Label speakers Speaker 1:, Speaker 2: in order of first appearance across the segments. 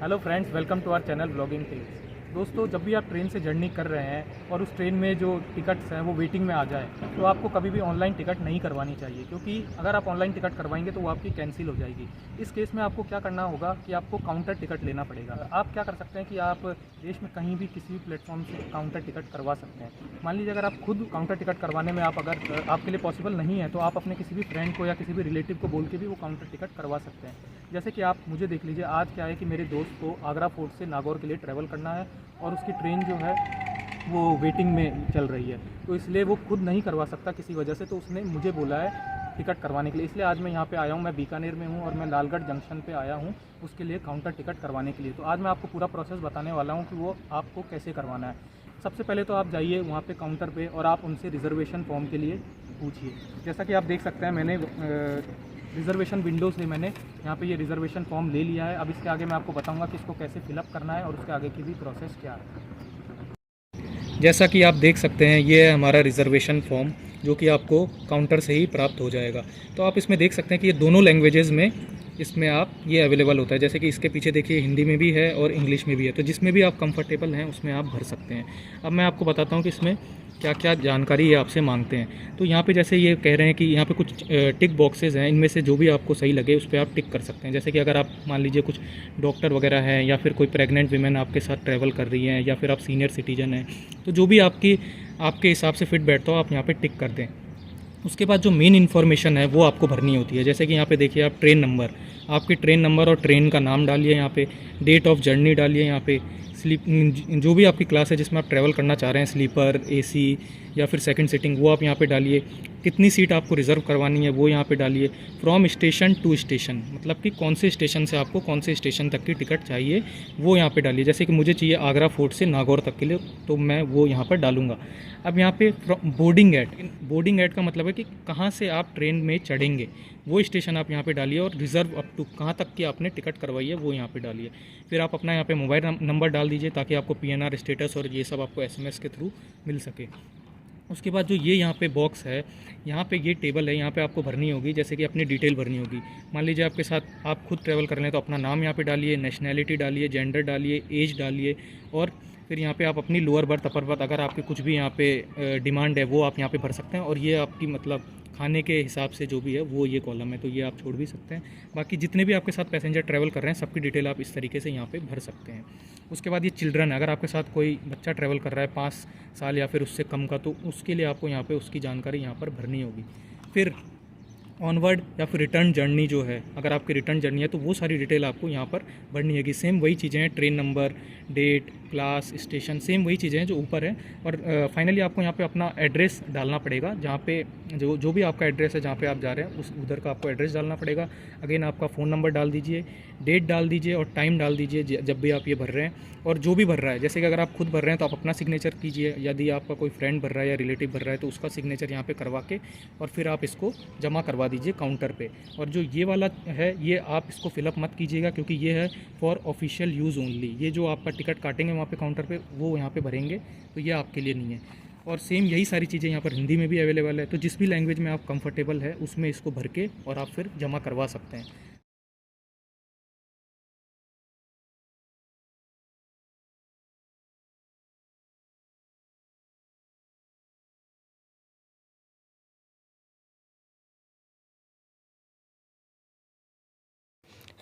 Speaker 1: Hello friends, welcome to our channel blogging tips. दोस्तों, जब भी आप ट्रेन से जर्नी कर रहे हैं और उस ट्रेन में जो टिकट्स हैं वो वेटिंग में आ जाए तो आपको कभी भी ऑनलाइन टिकट नहीं करवानी चाहिए, क्योंकि अगर आप ऑनलाइन टिकट करवाएंगे तो वो आपकी कैंसिल हो जाएगी। इस केस में आपको क्या करना होगा कि आपको काउंटर टिकट लेना पड़ेगा। आप क्या कर सकते हैं कि आप देश में कहीं भी किसी भी प्लेटफॉर्म से काउंटर टिकट करवा सकते हैं। मान लीजिए अगर आप खुद काउंटर टिकट करवाने में अगर आपके लिए पॉसिबल नहीं है तो आप अपने किसी भी फ्रेंड को या किसी भी रिलेटिव को बोल के भी वो काउंटर टिकट करवा सकते हैं। जैसे कि आप मुझे देख लीजिए, आज क्या है कि मेरे दोस्त को आगरा फोर्ट से नागौर के लिए ट्रैवल करना है और उसकी ट्रेन जो है वो वेटिंग में चल रही है, तो इसलिए वो खुद नहीं करवा सकता किसी वजह से, तो उसने मुझे बोला है टिकट करवाने के लिए। इसलिए आज मैं यहाँ पे आया हूँ। मैं बीकानेर में हूँ और मैं लालगढ़ जंक्शन पे आया हूँ उसके लिए काउंटर टिकट करवाने के लिए। तो आज मैं आपको पूरा प्रोसेस बताने वाला हूँ कि वो आपको कैसे करवाना है। सबसे पहले तो आप जाइए वहाँ पे काउंटर पे और आप उनसे रिज़र्वेशन फॉर्म के लिए पूछिए। जैसा कि आप देख सकते हैं, मैंने रिज़र्वेशन विंडो से मैंने यहाँ पे ये रिज़र्वेशन फॉर्म ले लिया है। अब इसके आगे मैं आपको बताऊँगा कि इसको कैसे फिलअप करना है और उसके आगे की भी प्रोसेस क्या है। जैसा कि आप देख सकते हैं, ये है हमारा रिज़र्वेशन फॉर्म जो कि आपको काउंटर से ही प्राप्त हो जाएगा। तो आप इसमें देख सकते हैं कि ये दोनों लैंग्वेजेज़ में इसमें आप ये अवेलेबल होता है। जैसे कि इसके पीछे देखिए, हिंदी में भी है और इंग्लिश में भी है, तो जिसमें भी आप कंफर्टेबल हैं उसमें आप भर सकते हैं। अब मैं आपको बताता हूँ कि इसमें क्या क्या जानकारी ये आपसे मांगते हैं। तो यहाँ पे जैसे ये कह रहे हैं कि यहाँ पे कुछ टिक बॉक्सेस हैं, इनमें से जो भी आपको सही लगे उस पर आप टिक कर सकते हैं। जैसे कि अगर आप मान लीजिए कुछ डॉक्टर वगैरह हैं या फिर कोई प्रेग्नेंट वीमेन आपके साथ ट्रैवल कर रही हैं या फिर आप सीनियर सिटीजन हैं, तो जो भी आपके हिसाब से फिट बैठता हो आप यहाँ पे टिक कर दें। उसके बाद जो मेन इन्फॉर्मेशन है वो आपको भरनी होती है। जैसे कि यहाँ पे देखिए, आप ट्रेन नंबर, आपकी ट्रेन नंबर और ट्रेन का नाम डालिए, यहाँ पे डेट ऑफ जर्नी डालिए, यहाँ पे जो भी आपकी क्लास है जिसमें आप ट्रैवल करना चाह रहे हैं, स्लीपर, एसी या फिर सेकंड सीटिंग, वो आप यहाँ पे डालिए। कितनी सीट आपको रिज़र्व करवानी है वो यहाँ पे डालिए। फ्रॉम स्टेशन टू स्टेशन, मतलब कि कौन से स्टेशन से आपको कौन से स्टेशन तक की टिकट चाहिए वो यहाँ पे डालिए। जैसे कि मुझे चाहिए आगरा फोर्ट से नागौर तक के लिए, तो मैं वो यहाँ पर डालूँगा। अब यहाँ पे बोर्डिंग एट का मतलब है कि कहाँ से आप ट्रेन में चढ़ेंगे, वो स्टेशन आप यहाँ पे डालिए और रिज़र्व अप टू कहाँ तक की आपने टिकट करवाई है वो यहाँ पे डालिए। फिर आप अपना यहाँ पे मोबाइल नंबर डाल दीजिए ताकि आपको पीएनआर स्टेटस और ये सब आपको एसएमएस के थ्रू मिल सके। उसके बाद जो ये यहाँ पे बॉक्स है, यहाँ पे ये टेबल है, यहाँ पे आपको भरनी होगी। जैसे कि अपनी डिटेल भरनी होगी। मान लीजिए आपके साथ आप खुद ट्रैवल कर रहे हैं तो अपना नाम यहाँ पे डालिए, नेशनैलिटी डालिए, जेंडर डालिए, एज डालिए और फिर यहाँ पे आप अपनी लोअर बर्थ, अपर बर्थ, अगर आपके कुछ भी यहाँ पे डिमांड है वो आप यहाँ पे भर सकते हैं। और ये आपकी मतलब खाने के हिसाब से जो भी है वो ये कॉलम है, तो ये आप छोड़ भी सकते हैं। बाकी जितने भी आपके साथ पैसेंजर ट्रैवल कर रहे हैं सबकी डिटेल आप इस तरीके से यहाँ पे भर सकते हैं। उसके बाद ये चिल्ड्रन है, अगर आपके साथ कोई बच्चा ट्रैवल कर रहा है 5 साल या फिर उससे कम का, तो उसके लिए आपको यहाँ पे उसकी जानकारी यहाँ पर भरनी होगी। फिर ऑनवर्ड या फिर रिटर्न जर्नी जो है, अगर आपकी रिटर्न जर्नी है तो वो सारी डिटेल आपको यहाँ पर भरनी है। सेम वही चीज़ें हैं, train number, date, class, station, same वही चीज़ें हैं जो ऊपर है। और फाइनली आपको यहाँ पे अपना एड्रेस डालना पड़ेगा, जहाँ पे जो भी आपका एड्रेस है जहाँ पे आप जा रहे हैं उस उधर का आपको एड्रेस डालना पड़ेगा। अगेन आपका फ़ोन नंबर डाल दीजिए, डेट डाल दीजिए और टाइम डाल दीजिए जब भी आप ये भर रहे हैं। और जो भी भर रहा है, जैसे कि अगर आप खुद भर रहे हैं तो आप अपना सिग्नेचर कीजिए, यदि आपका कोई फ्रेंड भर रहा है या रिलेटिव भर रहा है तो उसका सिग्नेचर यहाँ पे करवा के और फिर आप इसको जमा करवा दीजिए काउंटर पे। और जो ये वाला है ये आप इसको फिलअप मत कीजिएगा, क्योंकि ये है फॉर ऑफिशियल यूज़ ओनली। ये जो आपका टिकट काटेंगे वहाँ पे काउंटर पे वो यहाँ पे भरेंगे, तो ये आपके लिए नहीं है। और सेम यही सारी चीज़ें यहाँ पर हिंदी में भी अवेलेबल है, तो जिस भी लैंग्वेज में आप कंफर्टेबल है उसमें इसको भर के और आप फिर जमा करवा सकते हैं।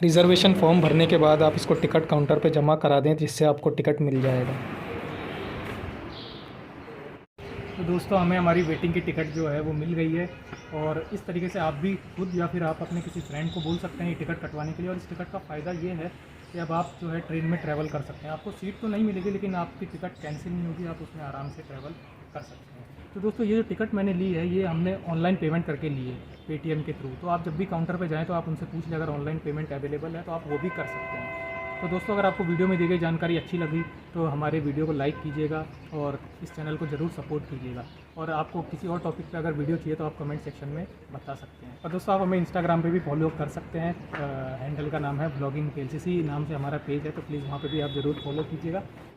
Speaker 1: रिज़र्वेशन फॉर्म भरने के बाद आप इसको टिकट काउंटर पे जमा करा दें, जिससे आपको टिकट मिल जाएगा। तो दोस्तों, हमें हमारी वेटिंग की टिकट जो है वो मिल गई है। और इस तरीके से आप भी खुद या फिर आप अपने किसी फ्रेंड को बोल सकते हैं ये टिकट कटवाने के लिए। और इस टिकट का फ़ायदा ये है कि अब आप जो है ट्रेन में ट्रैवल कर सकते हैं। आपको सीट तो नहीं मिलेगी लेकिन आपकी टिकट कैंसिल नहीं होगी, आप उसमें आराम से ट्रैवल कर सकते हैं। तो दोस्तों, ये जो टिकट मैंने ली है ये हमने ऑनलाइन पेमेंट करके ली है, पेटीएम के थ्रू। तो आप जब भी काउंटर पर जाएँ तो आप उनसे पूछ लें, अगर ऑनलाइन पेमेंट अवेलेबल है तो आप वो भी कर सकते हैं। तो दोस्तों, अगर आपको वीडियो में दी गई जानकारी अच्छी लगी तो हमारे वीडियो को लाइक कीजिएगा और इस चैनल को ज़रूर सपोर्ट कीजिएगा। और आपको किसी और टॉपिक पे अगर वीडियो चाहिए तो आप कमेंट सेक्शन में बता सकते हैं। और दोस्तों, आप हमें इंस्टाग्राम पे भी फॉलो कर सकते हैं। हैंडल का नाम है ब्लॉगिंग टिप्स, इसी नाम से हमारा पेज है, तो प्लीज़ वहाँ पे भी आप ज़रूर फॉलो कीजिएगा।